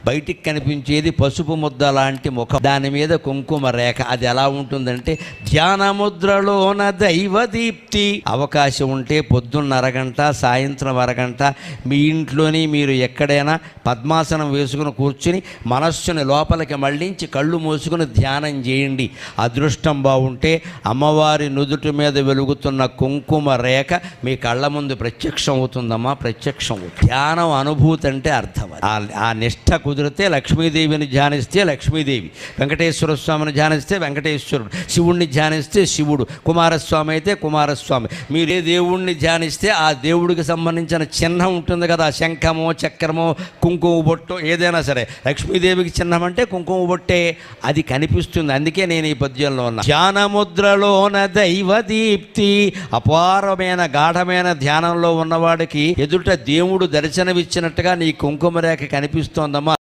బయటికి కనిపించేది పసుపు ముద్ద లాంటి ముఖం, దాని మీద కుంకుమ రేఖ. అది ఎలా ఉంటుందంటే ధ్యానముద్రలోన దైవదీప్తి. అవకాశం ఉంటే పొద్దున్న అరగంట, సాయంత్రం అరగంట మీ ఇంట్లోని మీరు ఎక్కడైనా పద్మాసనం వేసుకుని కూర్చుని మనస్సుని లోపలికి మళ్ళించి కళ్ళు మూసుకుని ధ్యానం చేయండి. అదృష్టం బాగుంటే అమ్మవారి నుదుటి మీద వెలుగుతున్న కుంకుమ రేఖ మీ కళ్ళ ముందు ప్రత్యక్షం అవుతుందమ్మా, ప్రత్యక్షం అవుతుంది. ధ్యానం అనుభూతి అంటే అర్థం. ఆ నిష్ఠ కుదిరితే లక్ష్మీదేవిని ధ్యానిస్తే లక్ష్మీదేవి, వెంకటేశ్వర స్వామిని ధ్యానిస్తే వెంకటేశ్వరుడు, శివుణ్ణి ధ్యానిస్తే శివుడు, కుమారస్వామి అయితే కుమారస్వామి. మీరు ఏ దేవుణ్ణి ధ్యానిస్తే ఆ దేవుడికి సంబంధించిన చిహ్నం ఉంటుంది కదా, శంఖమో చక్రమో కుంకుమ బొట్టు ఏదైనా సరే. లక్ష్మీదేవికి చిహ్నం అంటే కుంకుమ బొట్టే, అది కనిపిస్తుంది. అందుకే నేను ఈ పద్యంలో ఉన్నా. ధ్యానముద్రలోన దైవదీప్తి. అపారమైన గాఢమైన ధ్యానంలో ఉన్నవాడికి ఎదుట దేవుడు దర్శనమిచ్చినట్టుగా నీ కుంకుమ రేఖ కనిపిస్తోందమ్మా.